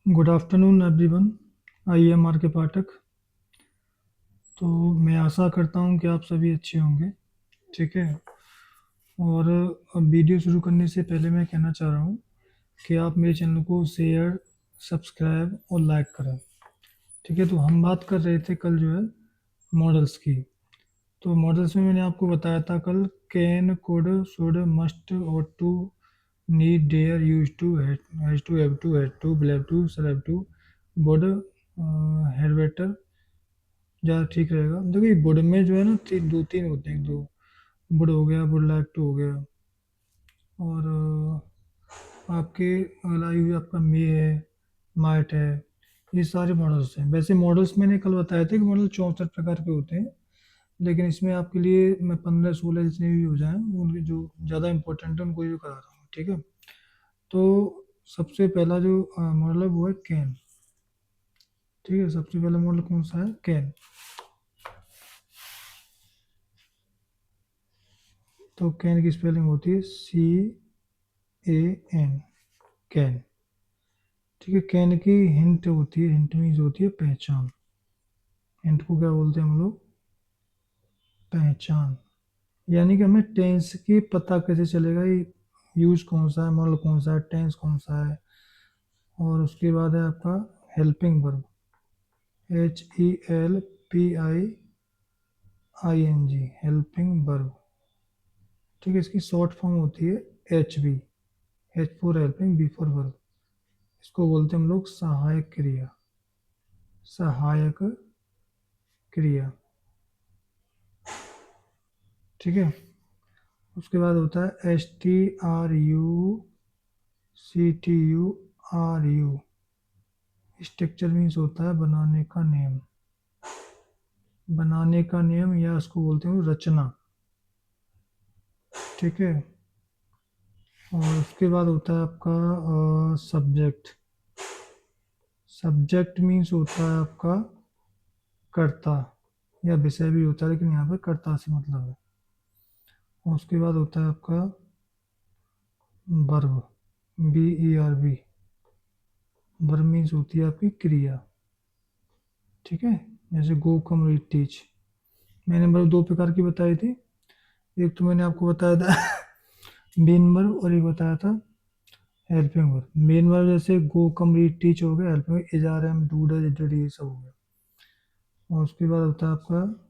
Good afternoon everyone. I am R K Pathak. तो मैं आशा करता हूँ कि आप सभी अच्छे होंगे। ठीक है। और अब वीडियो शुरू करने से पहले मैं कहना चाह रहा हूँ कि आप मेरे चैनल को शेयर, सब्सक्राइब और लाइक करें। ठीक है। तो हम बात कर रहे थे कल जो है मॉडल्स की। तो मॉडल्स में मैंने आपको बताया था कल can, could, should, must, ought to, need, dare, use to, has to, have to, will have to, shall have to, would, had better ज़्यादा ठीक रहेगा। देखिए वुड में जो है ना दो तीन होते हैं। दो वुड हो गया, वुड लाइक टू हो गया, और आपके अलाई हुई आपका मे है, माइट है। ये सारे मॉडल्स हैं। वैसे मॉडल्स मैंने कल बताया था कि मॉडल 64 प्रकार के होते हैं, लेकिन इसमें आपके लिए मैं 15-16 जितने भी हो जाएं उनके जो ज़्यादा इंपॉर्टेंट है उनको भी करा रहा हूँ। ठीक है। तो सबसे पहला जो मॉडल है वो है कैन। ठीक है। सबसे पहला मॉडल कौन सा है? कैन। तो कैन की स्पेलिंग होती है CAN, कैन। ठीक है। कैन की हिंट होती है, हिंट मीन्स होती है पहचान। हिंट को क्या बोलते हैं हम लोग? पहचान। यानी कि हमें टेंस की पता कैसे चलेगा, ये यूज कौन सा है, मॉडल कौन सा है, टेंस कौन सा है। और उसके बाद है आपका helping verb, HELPING, helping verb. ठीक है। इसकी शॉर्ट फॉर्म होती है HB, H for helping, B for verb. इसको बोलते हैं हम लोग सहायक क्रिया। सहायक क्रिया। ठीक है। उसके बाद होता है STRUCTURU। स्ट्रक्चर मीन्स होता है बनाने का नियम। बनाने का नियम, या उसको बोलते हैं रचना। ठीक है। और उसके बाद होता है आपका सब्जेक्ट। सब्जेक्ट मीन्स होता है आपका कर्ता, या विषय भी होता है, लेकिन यहाँ पर कर्ता से मतलब है। और उसके बाद होता है आपका वर्ब, BERB। वर्ब मीन्स होती है आपकी क्रिया। ठीक है। जैसे गो, कम, रीड, टीच। मैंने वर्ब दो प्रकार की बताई थी। एक तो मैंने आपको बताया था मेन वर्ब, और एक बताया था हेल्पिंग वर्ब। मेन वर्ब जैसे गो, कम, रीड, टीच हो गया। Helping is, are, am, do, does, did, ये सब हो गया। और उसके बाद होता है आपका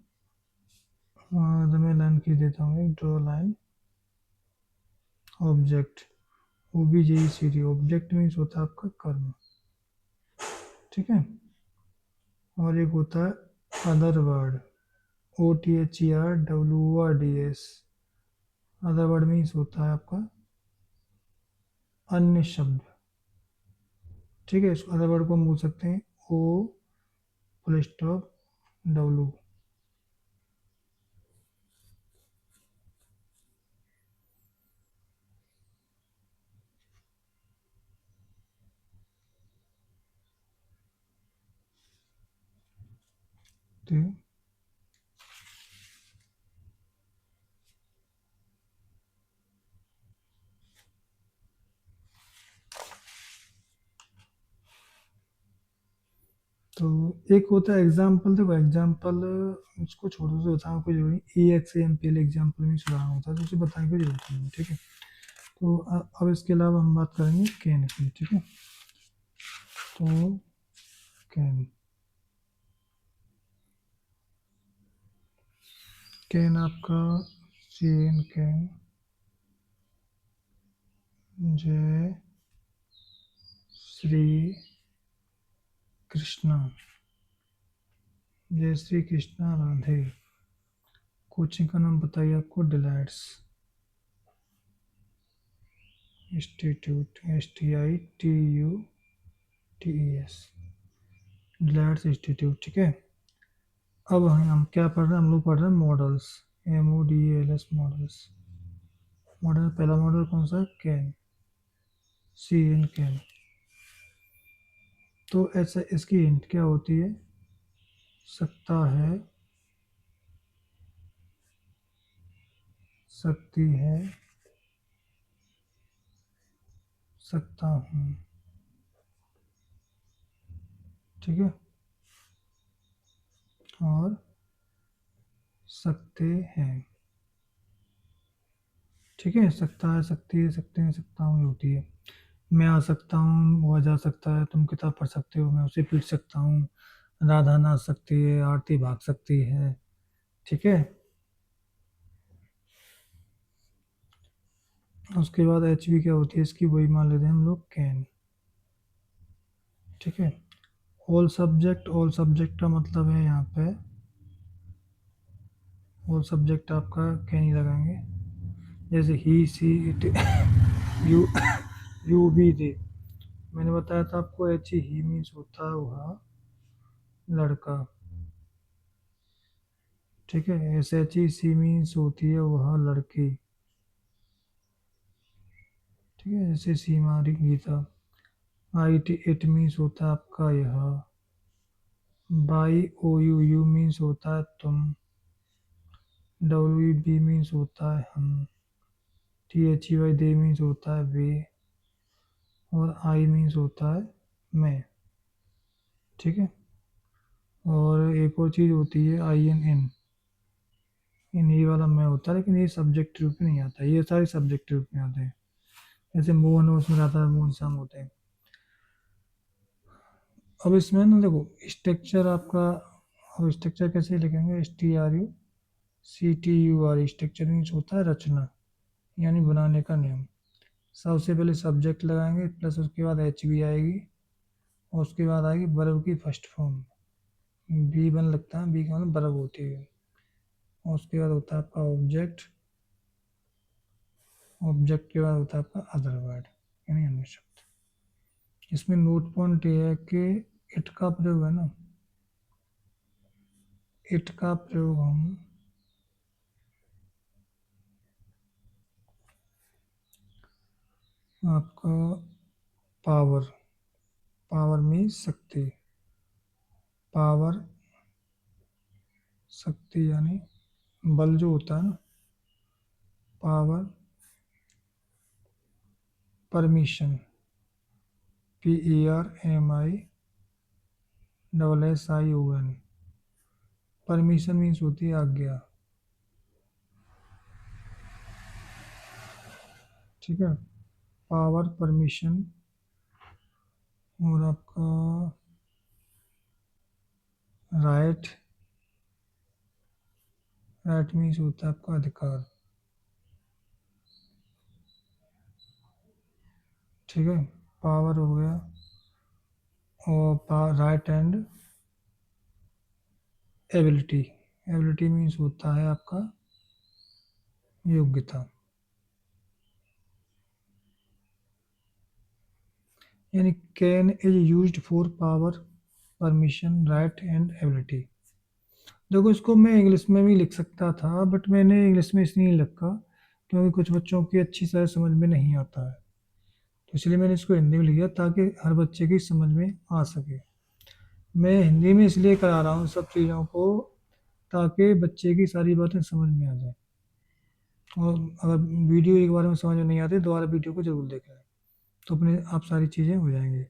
मैं लाइन खींच देता हूँ, एक draw line. Object, OBJECT। Object means होता है आपका कर्म। ठीक है। और एक होता है other word, OTHERWORDS। Other word means होता है आपका अन्य शब्द। ठीक है। इस अदर वर्ड को हम बोल सकते हैं O फुल स्टॉप W। तो एक होता है एग्जाम्पल। देखो एग्जाम्पल उसको छोड़ो, से बताने कोई जरूरी नहीं। EXAMPL एग्जाम्पल में सुधारना होता है, तो उसे बताने की जरूरत नहीं। ठीक है। तो अब इसके अलावा हम बात करेंगे कैन की। ठीक है। तो कैन, कैन आपका CAN, कैन। जय श्री कृष्णा, जय श्री कृष्णा राधे। कोचिंग का नाम बताइए आपको, delights institute, STITUTES, delights institute. ठीक है। अब हम क्या पढ़ रहे हैं? हम लोग पढ़ रहे हैं मॉडल्स, MODALS, मॉडल्स। मॉडल पहला मॉडल कौन सा है? Can, CAN, can. तो ऐसा इसकी हिंट क्या होती है? सकता है, सकती है, सकता हूँ। ठीक है, और सकते हैं। ठीक है, सकता है, सकती है, सकते हैं, सकता हूँ ये होती है। मैं आ सकता हूँ, वो जा सकता है, तुम किताब पढ़ सकते हो, मैं उसे पीट सकता हूँ, राधा नाच सकती है, आरती भाग सकती है। ठीक है, उसके बाद एच बी क्या होती है इसकी, वही मान लेते हैं हम लोग, कैन। ठीक है, ऑल सब्जेक्ट का मतलब है यहाँ पे, ऑल सब्जेक्ट आपका कैन ही लगाएंगे। जैसे ही, सी, इट, यू, यू भी, दे। मैंने बताया था आपको, एच ही मीन्स होता है वह लड़का। ठीक है, एस एच ई सी मीन्स होती है वह लड़की। ठीक है, जैसे सीमारी, Gita. I T it means होता है आपका यह। Y, O U, you means होता है तुम। डब्ल्यू बी मीन्स होता है हम। T H E Y, they means होता है वे। और आई मीन्स होता है मैं। ठीक है, और एक और चीज़ होती है आई एन एन। इन ये वाला मैं होता है, लेकिन ये सब्जेक्ट रूप में नहीं आता, ये सारे सब्जेक्ट रूप में आते हैं। जैसे मोहन है, उसमें आता है मोहन शाम होते हैं। अब इसमें ना देखो, स्ट्रक्चर आपका, अब स्ट्रक्चर कैसे लिखेंगे, S T R U C T U R. Structure means होता है रचना, यानी बनाने का नियम। सबसे पहले सब्जेक्ट लगाएंगे, प्लस उसके बाद एच बी आएगी, और उसके बाद आएगी वर्ब की फर्स्ट फॉर्म। बी बन लगता है, बी का मतलब वर्ब होती है। और उसके बाद होता है आपका ऑब्जेक्ट, ऑब्जेक्ट के बाद होता है आपका अदर वर्ड, यानी अन्य शब्द। इसमें नोट पॉइंट ये है कि इट का प्रयोग है ना, इट का प्रयोग हम आपका पावर, पावर मीन्स शक्ति, पावर शक्ति यानी बल जो होता है ना, power, permission, P E R M I double S I O N. Permission means होती है आज्ञा। ठीक है, पावर, परमिशन, और आपका राइट, राइट मीन्स होता है आपका अधिकार। ठीक है, पावर हो गया, और right and ability. Ability means होता है आपका योग्यता। यानी can is used for power, permission, right and ability. देखो, इसको मैं इंग्लिश में भी लिख सकता था, बट मैंने इंग्लिश में इसलिए नहीं लिखा क्योंकि कुछ बच्चों की अच्छी तरह समझ में नहीं आता है, तो इसलिए मैंने इसको हिंदी में लिखा ताकि हर बच्चे की समझ में आ सके। मैं हिंदी में इसलिए करा रहा हूँ सब चीज़ों को, ताकि बच्चे की सारी बातें समझ में आ जाए। और अगर वीडियो एक बार में समझ में नहीं आती, दोबारा वीडियो को जरूर देखें, तो अपने आप सारी चीज़ें हो जाएंगी।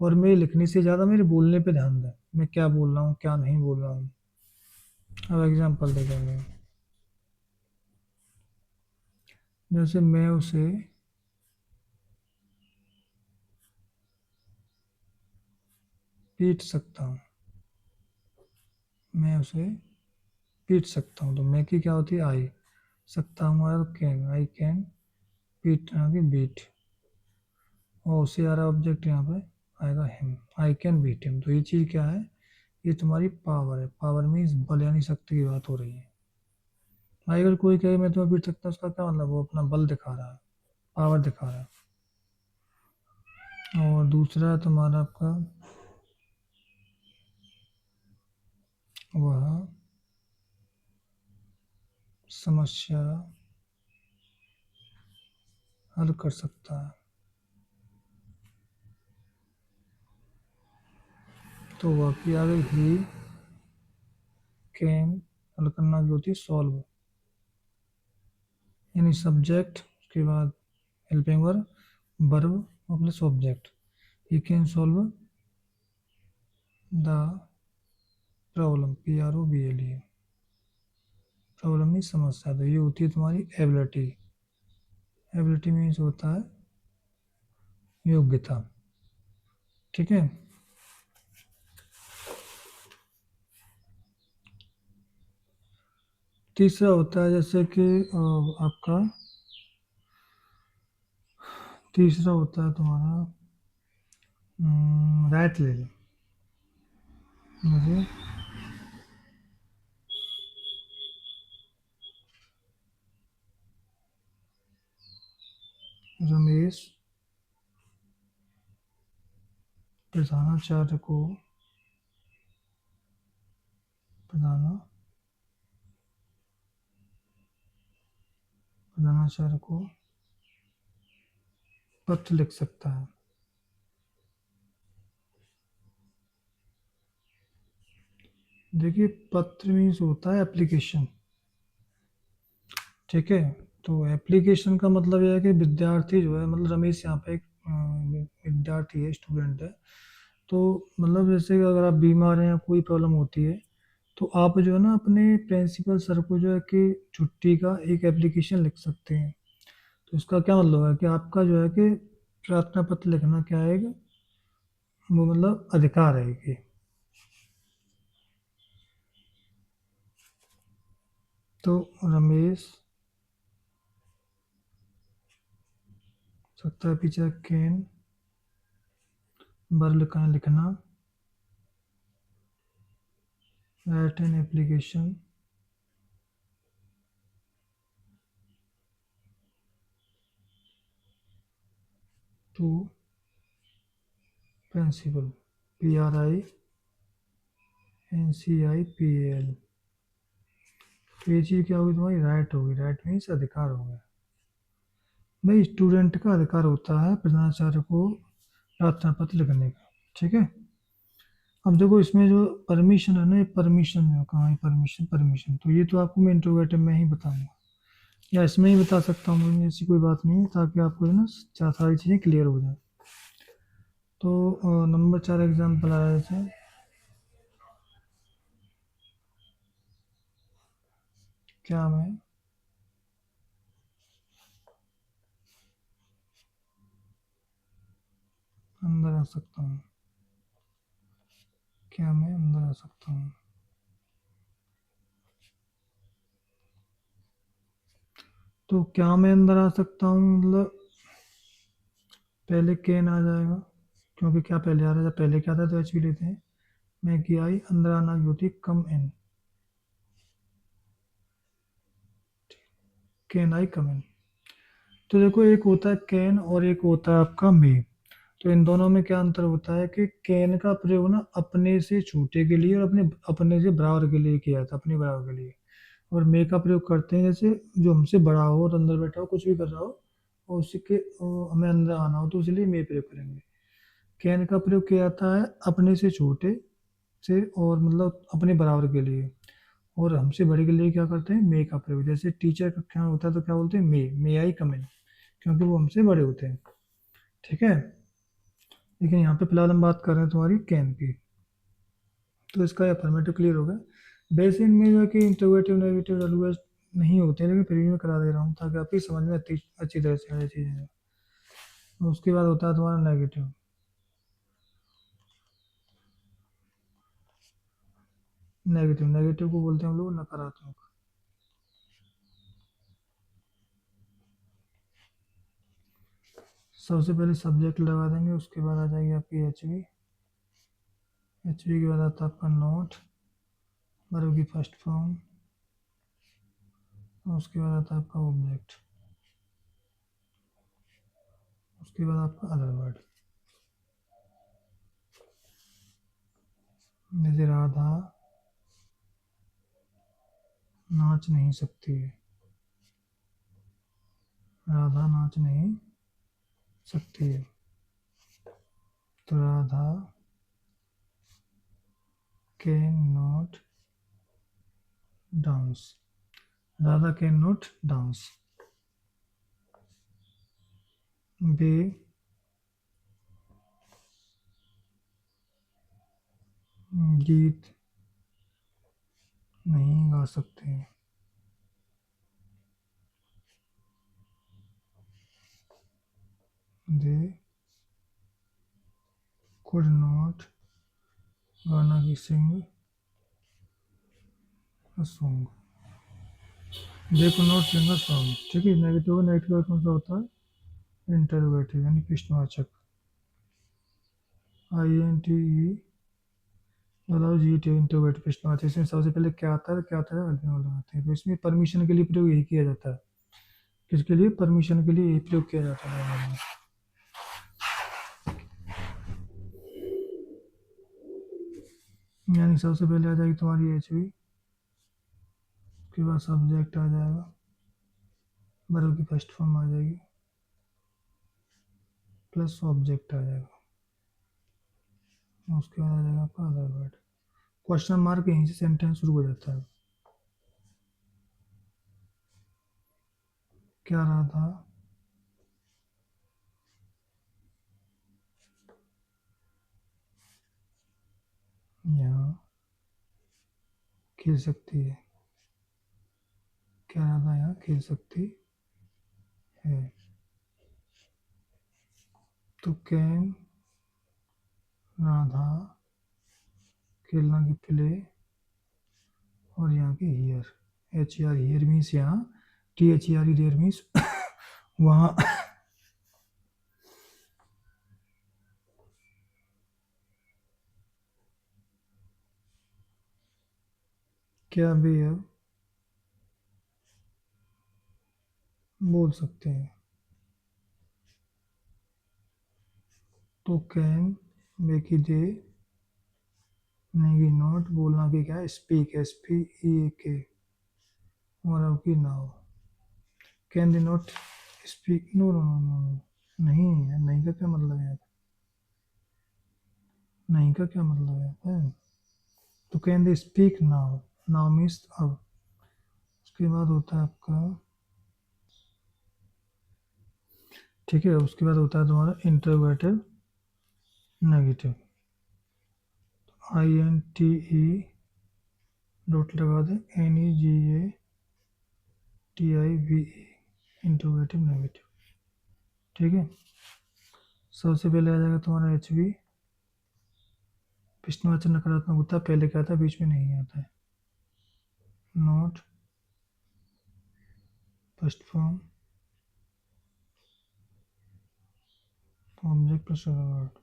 और मेरे लिखने से ज़्यादा मेरे बोलने पे ध्यान दें, मैं क्या बोल रहा हूँ, क्या नहीं बोल रहा हूँ। अब एग्जाम्पल देखेंगे, जैसे मैं उसे पीट सकता हूँ, मैं उसे पीट सकता हूँ, तो मैं की क्या होती है, आई। सकता हूँ हमारा कैन, आई कैन पीट, आगे बीट, और उससे आ रहा ऑब्जेक्ट यहाँ पे आएगा him, I can beat him. तो ये चीज़ क्या है, ये तुम्हारी पावर है। पावर मीन्स बल यानी शक्ति की बात हो रही है। भाई अगर कोई कहे मैं तुम्हें पीट सकता हूँ, उसका क्या मतलब, वो अपना बल दिखा रहा है, पावर दिखा रहा है। और दूसरा है तुम्हारा आपका वह समस्या हल कर सकता है। तो वह की आ गई ही कैन, हल करना की होती है सॉल्व, यानी सब्जेक्ट, उसके बाद हेल्पिंग वर्ब, वर्ब और plus object. He can solve the problem, PROBLE, problem नहीं समस्या, तो ये होती है तुम्हारी एबिलिटी। एबिलिटी मीन्स होता है योग्यता। ठीक है। तीसरा होता है जैसे कि आपका तीसरा होता है तुम्हारा राइट ले लो मुझे। रमेश प्रधानाचार्य को प्रधानाचार्य को पत्र लिख सकता है। देखिए पत्र मीन्स होता है एप्लीकेशन। ठीक है। तो एप्लीकेशन का मतलब यह है कि विद्यार्थी जो है, मतलब रमेश यहाँ पे एक विद्यार्थी है, स्टूडेंट है। तो मतलब जैसे कि अगर आप बीमार हैं या कोई प्रॉब्लम होती है, तो आप जो है ना अपने प्रिंसिपल सर को जो है कि छुट्टी का एक एप्लीकेशन लिख सकते हैं। तो इसका क्या मतलब है कि आपका जो है कि प्रार्थना पत्र लिखना क्या है, वो मतलब अधिकार है कि। तो रमेश सकता है पीछे कैन वर्ब लिखना लिखना write an application to principal, PRINCIPAL। तो ये चीज़ क्या होगी तुम्हारी, राइट होगी। राइट मीन्स अधिकार हो गया। भाई स्टूडेंट का अधिकार होता है प्रधानाचार्य को प्रार्थना पत्र लिखने का। ठीक है। अब देखो इसमें जो परमिशन है ना, ये परमिशन है, कहाँ है परमिशन, परमिशन तो ये तो आपको मैं इंट्रोगेटिव में ही बताऊंगा, या इसमें ही बता सकता हूँ, ऐसी कोई बात नहीं है, ताकि आपको है ना सारी चीज़ें क्लियर हो जाए। तो नंबर 4 एग्जाम्पल आया जैसे, क्या मैं अंदर आ सकता हूँ, क्या मैं अंदर आ सकता हूँ। तो क्या मैं अंदर आ सकता हूँ मतलब पहले कैन आ जाएगा, क्योंकि क्या पहले आ रहा है, जब पहले क्या था तो एच भी लेते हैं। मैं की आई अंदर आना की होती है कम इन, कैन आई कम इन। तो देखो एक होता है कैन और एक होता है आपका मे। तो इन दोनों में क्या अंतर होता है कि कैन का प्रयोग ना अपने से छोटे के लिए और अपने अपने से बराबर के लिए किया जाता है, अपने बराबर के लिए। और मे का प्रयोग करते हैं जैसे जो हमसे बड़ा हो और अंदर बैठा हो, कुछ भी कर रहा हो और उसी के हमें अंदर आना हो, तो इसलिए मे प्रयोग करेंगे। कैन का प्रयोग किया जाता है अपने से छोटे से और मतलब अपने बराबर के लिए, और हमसे बड़े के लिए क्या करते हैं, मे का प्रयोग। जैसे टीचर का क्या होता है तो क्या बोलते हैं, मे आई कम इन, क्योंकि वो हमसे बड़े होते हैं। ठीक है। लेकिन यहाँ पे फिलहाल हम बात कर रहे हैं तुम्हारी कैन की। तो इसका अफर्मेटिव क्लियर होगा। वैसे इनमें जो है कि इंट्रोगेटिव नेगेटिव अलवेज नहीं होते, लेकिन फिर भी मैं करा दे रहा हूँ ताकि आपकी समझ में अच्छी तरह से आ जाए चीज़ें। उसके बाद होता है तुम्हारा नेगेटिव। नेगेटिव नेगेटिव को बोलते हैं हम लोग नकारात्मक। सबसे पहले सब्जेक्ट लगा देंगे, उसके बाद आ जाएगी आपकी एच वी। एच वी के बाद आता है आपका नोट, वर्ब की फर्स्ट फॉर्म, और उसके बाद आता है आपका ऑब्जेक्ट, उसके बाद आपका अदर वर्ड। जैसे राधा नाच नहीं सकती है, राधा नाच नहीं सकती है, तो Radha can not dance, Radha can not dance. वे गीत नहीं गा सकते। दे कुड नॉट गाना की sing a song. They could not sing a song. ठीक है, नेगेटिव नेगेटिव कौन सा होता है? इंटरोगेटिव यानी प्रश्नवाचक। आई एन टी ई मतलब जी टी इंटरोगेटिव प्रश्नवाचक। इसमें सबसे पहले क्या आता है, क्या आता है, अल्फा वाला आते हैं। तो इसमें परमिशन के लिए प्रयोग यही किया जाता है। किसके लिए? परमिशन के लिए यही प्रयोग किया जाता है। यानी सबसे पहले आ जाएगी तुम्हारी एच वी, उसके बाद सब्जेक्ट आ जाएगा, वर्ब की फर्स्ट फॉर्म आ जाएगी, प्लस ऑब्जेक्ट आ जाएगा, उसके बाद आ जाएगा आपका अदर वर्ड। क्वेश्चन मार्क यहीं से सेंटेंस शुरू हो जाता है। क्या रहा था? यहाँ खेल सकती है। क्या रहा था? यहाँ खेल सकती है। तो कैन राधा खेलना की प्ले, और यहाँ की here, H E R here means यहाँ, T H E R E there means वहाँ। क्या भी अब बोल सकते हैं। तो कैन बेकी दे नहीं, नॉट बोलना की क्या है? Speak, S P E A K, और आपकी now. Can they not speak? No no no no no, नहीं है। नहीं का क्या मतलब है? नहीं का क्या मतलब है? तो can they speak now? Now means अब। उसके बाद होता है आपका, ठीक है, उसके बाद होता है तुम्हारा interrogative negative. I N T E dot लगा दे, N E G A T I V E, interrogative negative. ठीक है, सबसे पहले आ जाएगा तुम्हारा एच वी, प्रश्नवाचक नकारात्मक होता है, पहले क्या आता है, बीच में नहीं आता है। Not first form object plus word.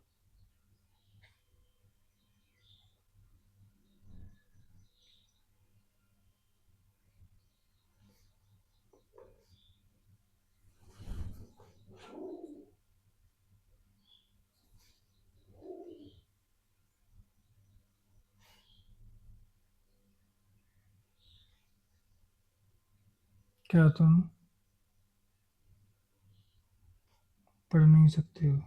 क्या तुम पढ़ नहीं सकते हो?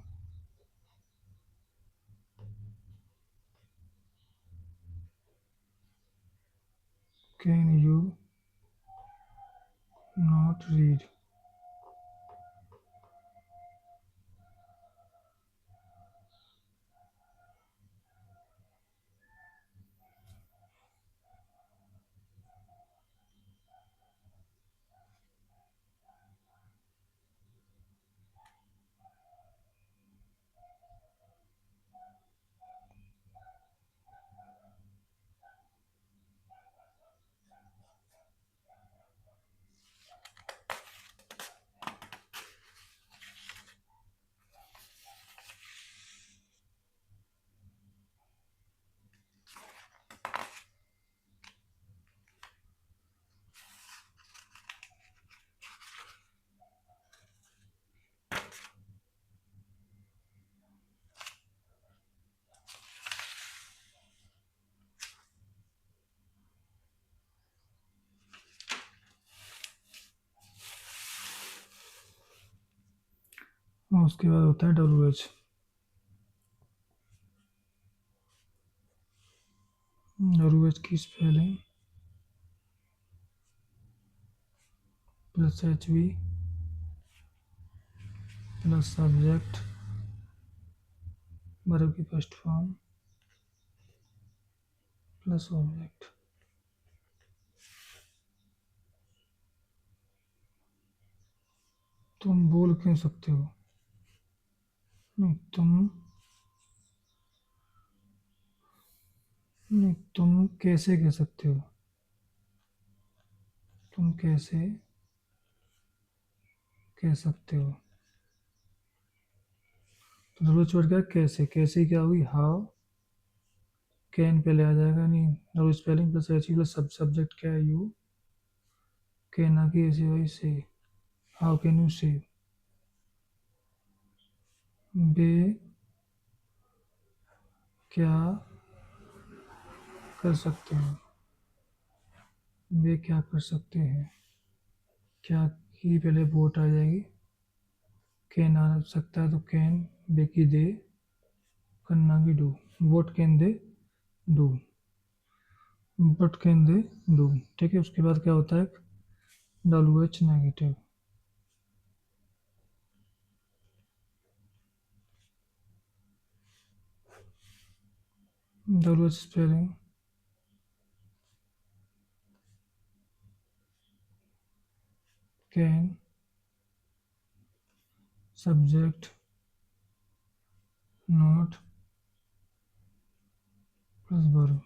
Can you not read? और उसके बाद होता है डब्ल्यू एच। डब्ल्यू एच की spelling plus H we plus subject, verb की फर्स्ट फॉर्म, प्लस ऑब्जेक्ट। तुम बोल क्यों सकते हो? नहीं तुम कैसे कह सकते हो? तुम कैसे कह सकते हो? तो जरूरत छोड़ क्या, कैसे कैसे क्या हुई, हाउ कैन पहले आ जाएगा, नहीं जरूर spelling plus H plus subject क्या है, यू कैन आगे ऐसे वही से, हाउ कैन यू से, बे क्या कर सकते हैं, वे क्या कर सकते हैं, क्या की पहले वोट आ जाएगी, कैन आ सकता है तो कैन, बे की दे, करना की do, what can they do, but can they do. ठीक है, उसके बाद क्या होता है, W H negative, W H spelling can subject not plus verb.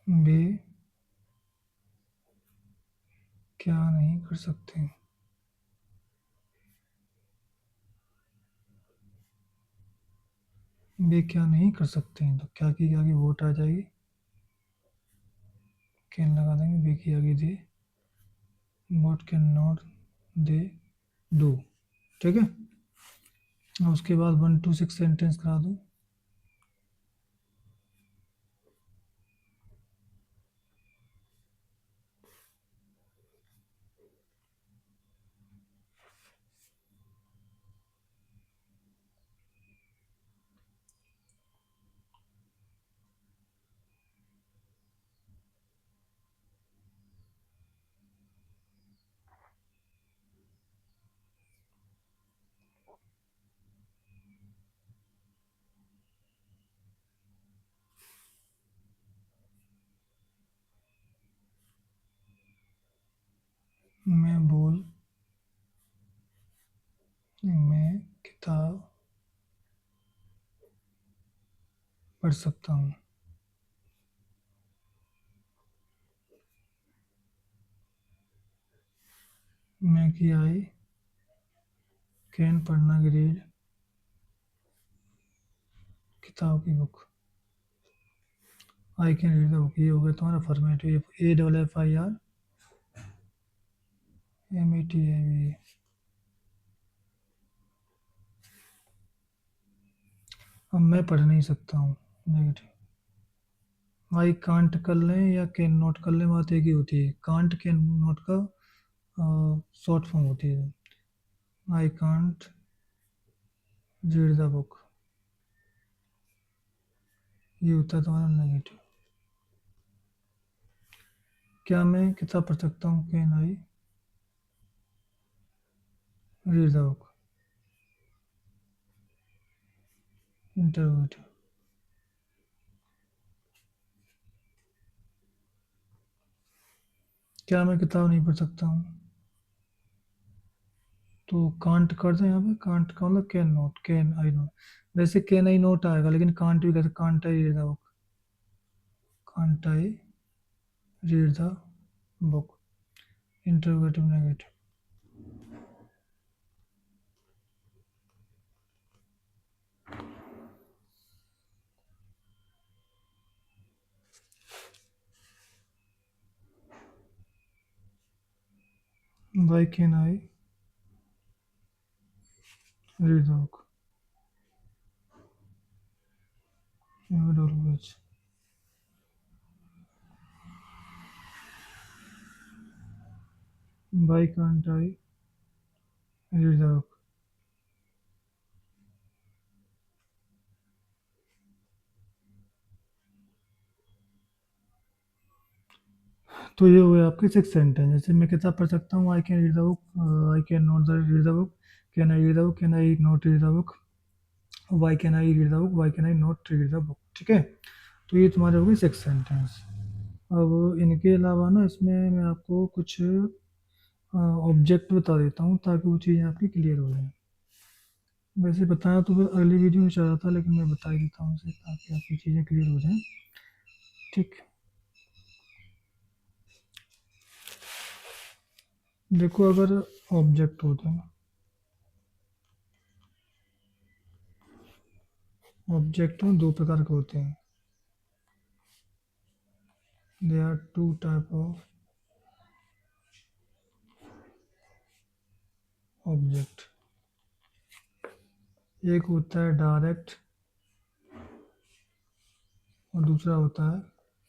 वे क्या नहीं कर सकते, वे क्या नहीं कर सकते हैं, तो क्या की आगे वोट आ जाएगी, कैन लगा देंगे, बे की आगे they, what can not they do. ठीक है, और उसके बाद 1 to 6 सेंटेंस करा दूँ। मैं किताब पढ़ सकता हूँ। मैं की आई कैन पढ़ना की रीड किताब की book, I can read the book. ये हो गया तुम्हारा formative, A double F I R M E T I V. अब मैं पढ़ नहीं सकता हूँ, नेगेटिव। आई कांट कर लें या कैन नॉट कर लें, बात एक ही होती है, कांट कैन नॉट का शॉर्ट फॉर्म होती है। I can't read the book, ये होता है तुम्हारा नेगेटिव। क्या मैं किताब पढ़ सकता हूँ, can I read the book, interrogative. क्या मैं किताब नहीं पढ़ सकता हूँ, तो कांट कर दें यहाँ पे, कांट का मतलब can not, can I not, वैसे कैन आई नॉट आएगा लेकिन कांट भी कहते, can't I read the book, can't I read the book, interrogative negative. Why can I read the book? Always. Why can't I read the book? तो ये हुए आपके six sentence. जैसे मैं किताब पढ़ सकता हूँ, I can read the book, I can not read the book, can I read the book, can I not read the book, why can I read the book, why can I not read the book. ठीक है, तो ये तुम्हारे हो गए six sentence. अब इनके अलावा ना इसमें मैं आपको कुछ ऑब्जेक्ट बता देता हूँ ताकि वो चीज़ें आपकी क्लियर हो जाए। वैसे बताया तो फिर अगली वीडियो में चाह रहा था, लेकिन मैं बता ही देता हूँ उसे ताकि आपकी चीज़ें क्लियर हो जाएं। ठीक, देखो अगर ऑब्जेक्ट होते हैं ना, ऑब्जेक्ट में दो प्रकार के होते हैं। They are two type of object. एक होता है डायरेक्ट और दूसरा होता है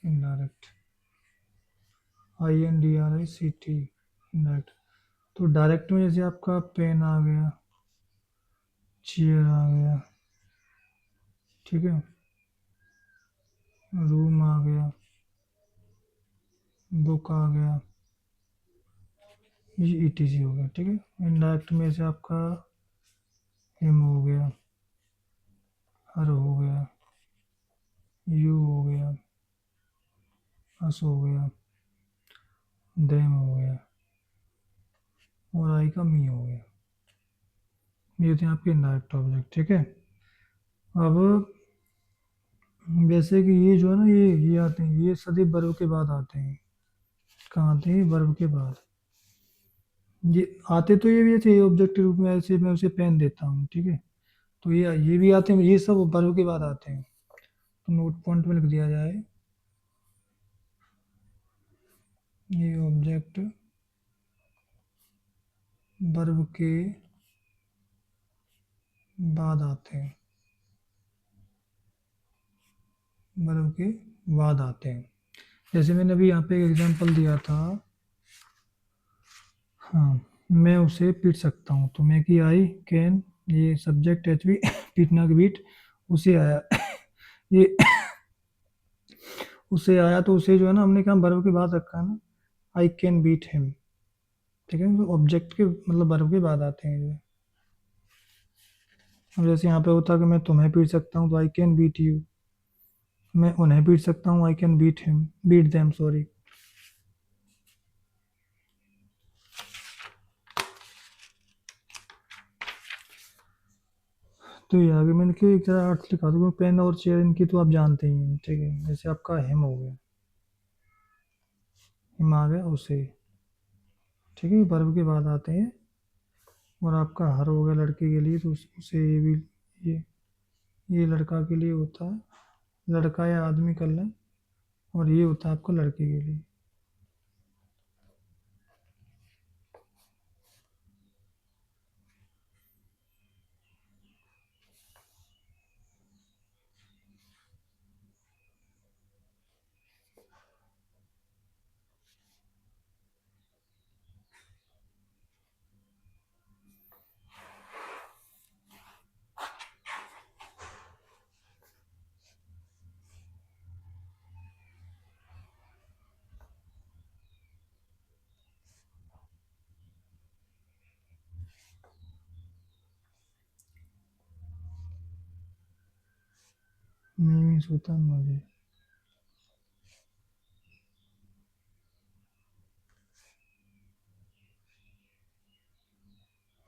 इनडायरेक्ट। INDIRECT, indirect. तो डायरेक्ट में जैसे आपका पेन आ गया, चेयर आ गया, ठीक है, रूम आ गया, बुक आ गया, ये ETC हो गया। ठीक है, इनडायरेक्ट में से आपका हिम हो गया, हर हो गया, यू हो गया, अस हो गया, देम हो गया और आई का मी हो गया। ये थे आपके इनडायरेक्ट ऑब्जेक्ट। ठीक है, अब जैसे कि ये जो है ना, ये आते हैं, ये सदैव वर्ब के बाद आते हैं। कहाँ आते हैं? वर्ब के बाद। ये आते तो ये भी ऐसे ऑब्जेक्ट के रूप में, ऐसे मैं उसे पेन देता हूँ। ठीक है, तो ये भी आते हैं, ये सब वर्ब के बाद आते हैं। तो नोट पॉइंट में लिख दिया जाए, ये ऑब्जेक्ट वर्ब के बाद आते हैं, वर्ब के बाद आते हैं। जैसे मैंने अभी यहाँ पे एक एग्जांपल दिया था, हाँ, मैं उसे पीट सकता हूँ। तो मैं की आई कैन, ये सब्जेक्ट एच बी पीटना की बीट, उसे आया ये उसे आया, तो उसे जो है ना हमने कहा वर्ब के बाद रखा है ना, आई कैन बीट हिम। ठीक है, तो ऑब्जेक्ट के मतलब वर्ब के बाद आते हैं ये। अब जैसे यहाँ पे होता है कि मैं तुम्हें पीट सकता हूँ, तो आई कैन बीट यू। मैं उन्हें पीट सकता हूँ, I can beat him, beat them, sorry. तो ये आगे मैंने कि एक जरा अर्थ लिखा दूँ, पेन और चेयर इनकी तो आप जानते ही हैं। ठीक है, जैसे आपका हिम हो गया, हिम आ गया उसे। ठीक है, वर्ब के बाद आते हैं। और आपका हर हो गया लड़के के लिए, तो उसे ये भी, ये ये लड़का के लिए होता है, लड़का या आदमी कर लें। और ये होता है आपका लड़के के लिए। मीन्स होता है मुझे।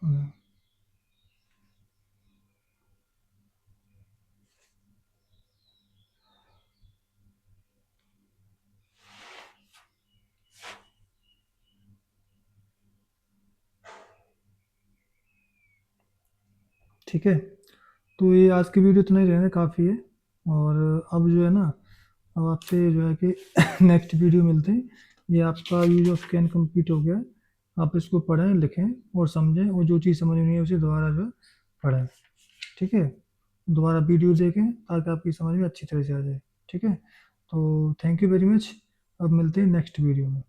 हाँ, ठीक है, तो ये आज की वीडियो इतना ही रहने काफ़ी है। और अब जो है ना, अब आपसे जो है कि नेक्स्ट वीडियो मिलते हैं। ये आपका यूज ऑफ कैन कंप्लीट हो गया है। आप इसको पढ़ें, लिखें और समझें, और जो चीज़ समझ में नहीं है उसे दोबारा जो है पढ़ें। ठीक है, दोबारा वीडियो देखें ताकि आपकी समझ में अच्छी तरह से आ जाए। ठीक है, तो थैंक यू वेरी मच। अब मिलते हैं नेक्स्ट वीडियो में।